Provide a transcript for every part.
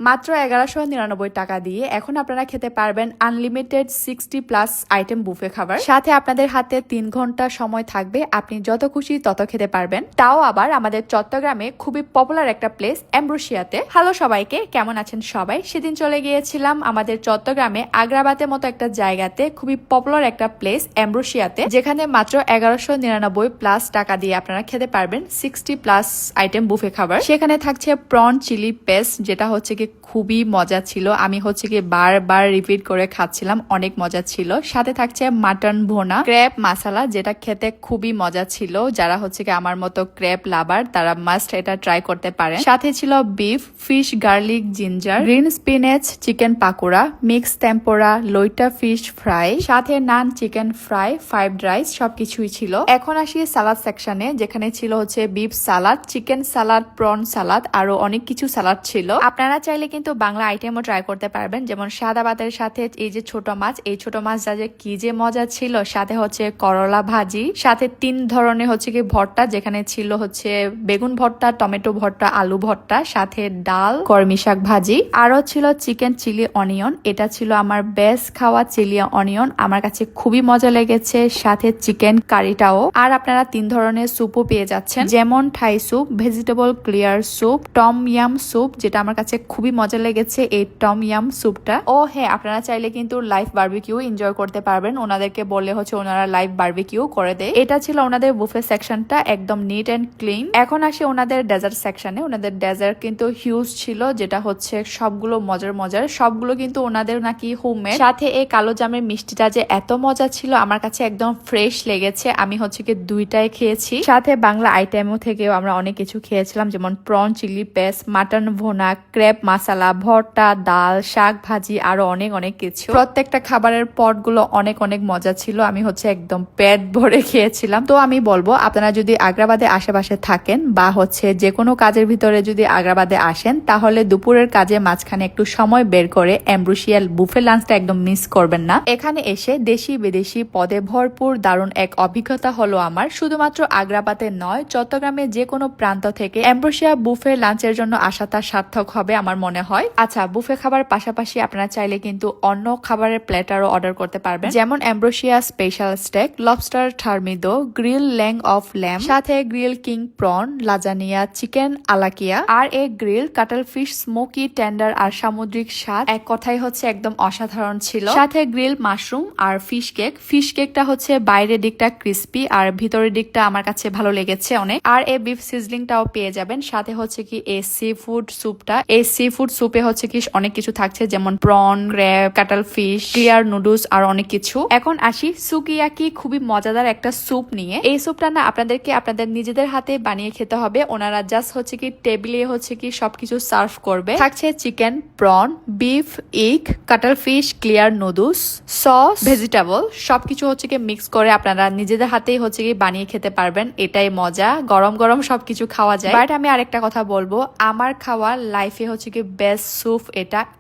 মাত্র 1199 টাকা দিয়ে এখন আপনারা খেতে পারবেন আনলিমিটেড 60+ আইটেম বুফে খাবার। সাথে আপনাদের হাতে 3 ঘন্টা সময় থাকবে, আপনি যত খুশি তত খেতে পারবেন। তাও আবার আমাদের চট্টগ্রামে খুবই পপুলার একটা প্লেস এমব্রোসিয়াতে। হ্যালো সবাইকে, কেমন আছেন সবাই? সেদিন চলে গিয়েছিলাম আমাদের চট্টগ্রামে আগ্রাবাদের মতো একটা জায়গাতে, খুবই পপুলার একটা প্লেস এমব্রোসিয়াতে, যেখানে মাত্র 1199+ টাকা দিয়ে আপনারা খেতে পারবেন 60+ আইটেম বুফে খাবার। সেখানে থাকছে প্রন চিলি পেস্ট, যেটা হচ্ছে কি খুবই মজা ছিল। আমি হচ্ছে কি বারবার রিপিট করে খাচ্ছিলাম, অনেক মজা ছিল। সাথে থাকছে মাটন ভোনা, ক্র্যাব মাসালা, যেটা খেতে খুবই মজা ছিল। যারা হচ্ছে কি আমার মতো ক্র্যাব লাভার তারা মাস্ট এটা ট্রাই করতে পারেন। সাথে ছিল beef, fish garlic ginger, green spinach chicken pakora, mix tempura, লইটা ফিশ ফ্রাই, সাথে naan chicken fry, fried rice, সবকিছুই ছিল। এখন আসি সালাদ সেকশনে, যেখানে ছিল হচ্ছে beef salad, chicken salad, prawn salad, আরো অনেক কিছু সালাদ ছিল। আপনারা চাইলে কিন্তু বাংলা আইটেমও ট্রাই করতে পারবেন, যেমন সাদা ভাতের সাথে এই যে ছোট মাছ, এই ছোট মাছ যা কি যে মজা ছিল। সাথে হচ্ছে করলা ভাজি, সাথে 3 ধরনের হচ্ছে কি ভর্তা, যেখানে ছিল হচ্ছে বেগুন ভর্তা, টমেটো ভর্তা, আলু ভর্তা, সাথে ডাল, কর্মি শাক ভাজি, আরো ছিল চিকেন চিলি অনিয়ন। এটা ছিল আমার বেস্ট খাওয়া চিলি অনিয়ন, আমার কাছে খুবই মজা লেগেছে। সাথে চিকেন কারিটাও। আর আপনারা 3 ধরনের স্যুপও পেয়ে যাচ্ছেন, যেমন Thai soup, vegetable clear soup, tom yum soup, যেটা আমার কাছে খুবই মজা লেগেছে এই টম ইয়াম স্যুপটা। ও হ্যাঁ, আপনারা চাইলে কিন্তু লাইভ বারবিকিউ এনজয় করতে পারবেন, ওনাদেরকে বললে হচ্ছে ওনারা লাইভ বারবিকিউ করে দেয়। এটা ছিল ওনাদের বুফে সেকশনটা, একদম নিট এন্ড ক্লিন। এখন আসি ওনাদের ডেজার্ট সেকশনে। ওনাদের ডেজার্ট কিন্তু হিউজ ছিল, যেটা হচ্ছে সবগুলো মজার, সবগুলো কিন্তু ওনাদের নাকি হোমমেড। সাথে এই কালো জামের মিষ্টিটা যে এত মজা ছিল, আমার কাছে একদম ফ্রেশ লেগেছে। আমি হচ্ছে কি 2টাই খেয়েছি। সাথে বাংলা আইটেমও থেকেও আমরা অনেক কিছু খেয়েছিলাম, যেমন prawn chilli paste, mutton bhuna, crab masala, bharta, ডাল, শাক ভাজি, আরো অনেক কিছু। প্রত্যেকটা খাবারের পটগুলো অনেক মজা ছিল। আমি হচ্ছে একদম পেট ভরে খেয়েছিলাম। তো আমি বলবো, আপনারা যদি আগ্রাবাদে আশেপাশে থাকেন বা হচ্ছে যে কোনো কাজের ভিতরে যদি আগ্রাবাদে আসেন, তাহলে দুপুরের কাজে মাঝখানে একটু সময় বের করে এমব্রোসিয়াল বুফে লাঞ্চটা একদম মিস করবেন না। এখানে এসে দেশি বিদেশি পদে ভরপুর দারুণ এক অভিজ্ঞতা হলো আমার। শুধুমাত্র আগ্রাবাদে নয়, চট্টগ্রামে যে কোনো প্রান্ত থেকে এমব্রোসিয়া বুফে লাঞ্চের জন্য আসাটা সার্থক হবে আমার মনে হয়। আচ্ছা, বুফে খাবার পাশাপাশি আপনারা চাইলে কিন্তু অন্য খাবারের প্ল্যাটারও অর্ডার করতে পারবেন, যেমন Ambrosia special steak, lobster thermidor, grill leg of lamb, সাথে grill king prawn, lasagna, chicken আলাকিয়া, আর এক গ্রিল কাটল ফিশ স্মোকি টেন্ডার আর সামুদ্রিক স্বাদ। এক কথাই হচ্ছে একদম অসাধারণ ছিল। সাথে গ্রিল মাশরুম আর ফিশ কেক। ফিশ কেকটা হচ্ছে বাইরের দিকটা ক্রিস্পি আর ভিতরের দিকটা আমার কাছে ভালো লেগেছে অনেক। আর এই বিফ সিজলিংটাও পেয়ে যাবেন। সাথে হচ্ছে কি এই সি ফুড স্যুপটা, এই সি ফুড স্যুপে হচ্ছে কি অনেক কিছু থাকছে, যেমন প্রন, ক্র্যাব, কাটল ফিশ, ক্লিয়ার নুডলস আর অনেক কিছু। এখন আসি সুকিয়াকি, খুবই মজাদার একটা স্যুপ নিয়ে। এই স্যুপটা না আপনাদেরকে আপনাদের নিজেদের হাতে বানিয়ে খেতে হবে। ওনারা জাস্ট হচ্ছে কি টেবিলে হচ্ছে কি সবকিছু সার্ভ করবে। থাকছে চিকেন, প্রন, বিফ, ইগ, কাটল fish, clear noodles, sauce, vegetable, সবকিছু হচ্ছে কি মিক্স করে আপনারা নিজেদের হাতেই হচ্ছে কি বানিয়ে খেতে পারবেন। এটাই মজা, গরম সবকিছু খাওয়া যায়। বাট আমি আরেকটা কথা বলবো, আমার খাওয়া লাইফে হচ্ছে কি বেস্ট স্যুপ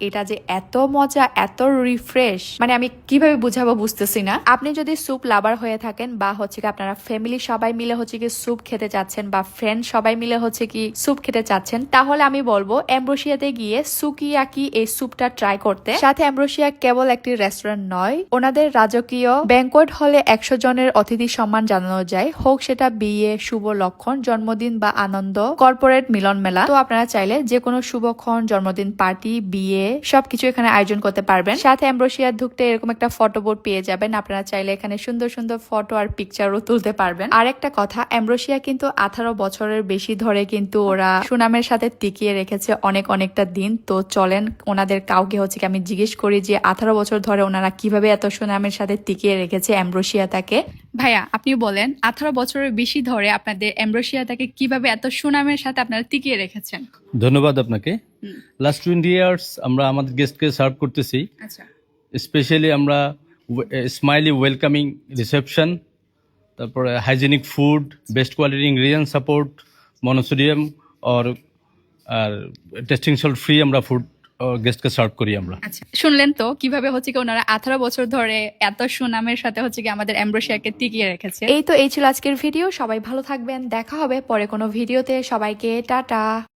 এটা যে এত মজা, এত রিফ্রেশ, মানে আমি কিভাবে বুঝাবো বুঝতেছি না। আপনি যদি স্যুপ লাভার হয়ে থাকেন বা হচ্ছে কি আপনারা ফ্যামিলি সবাই মিলে হচ্ছে কি স্যুপ খেতে চাচ্ছেন বা ফ্রেন্ড সবাই মিলে হচ্ছে কি স্যুপ খেতে চাচ্ছেন, তাহলে আমি বলবো এমব্রোসিয়াতে গিয়ে সুকিয়াকি এই স্যুপটা ট্রাই করতে। সাথে এমব্রোসিয়া কেবল একটি রেস্টুরেন্ট নয়, ওনাদের রাজকীয় ব্যাংকোয়েট হলে 100 জনের অতিথি সম্মান জানানো যায়, হোক সেটা বিয়ে, শুভ লক্ষণ, জন্মদিন বা আনন্দ, কর্পোরেট মিলন মেলা। তো আপনারা চাইলে যে কোনো শুভক্ষণ, জন্মদিন পার্টি, বিয়ে সবকিছু এখানে আয়োজন করতে পারবেন। সাথে এমব্রোসিয়া ঢুকতে এরকম একটা ফটো বোর্ড পেয়ে যাবেন, আপনারা চাইলে এখানে সুন্দর ফটো আর পিকচারও তুলতে পারবেন। আর একটা কথা, এমব্রোসিয়া কিন্তু 18 বছরের বেশি ধরে কিন্তু ওরা সুনামের সাথে টিকিয়ে রেখেছে অনেকটা দিন। তো চলেন ওনাদের কাউকে হচ্ছে আমি জিজ্ঞেস করি যে 18 বছর ধরে ওনারা কিভাবে এত সুনামের সাথে টিকিয়ে রেখেছে এমব্রোসিয়াটাকে। ভাইয়া, আপনি বলেন 18 বছরের বেশি ধরে আপনাদের এমব্রোসিয়াটাকে কিভাবে এত সুনামের সাথে আপনারা টিকিয়ে রেখেছেন? ধন্যবাদ আপনাকে। লাস্ট 20 ইয়ার্স আমরা আমাদের গেস্টকে সার্ভ করতেছি। আচ্ছা, স্পেশালি আমরা স্মাইলি ওয়েলকামিং রিসেপশন, তারপরে hygienic food, best quality ingredient support, monosodium আর টেস্টিং সল্ট ফ্রি আমরা ফুড গেস্টকে সার্ভ করি আমরা। আচ্ছা, শুনলেন তো কিভাবে হচ্ছে কি ওনারা 18 বছর ধরে এত সুনামের সাথে হচ্ছে কি আমাদের এমব্রোসিয়াকে টিকিয়ে রেখেছে। এই ছিল আজকের ভিডিও। সবাই ভালো থাকবেন, দেখা হবে পরে কোনো ভিডিওতে। সবাইকে টাটা।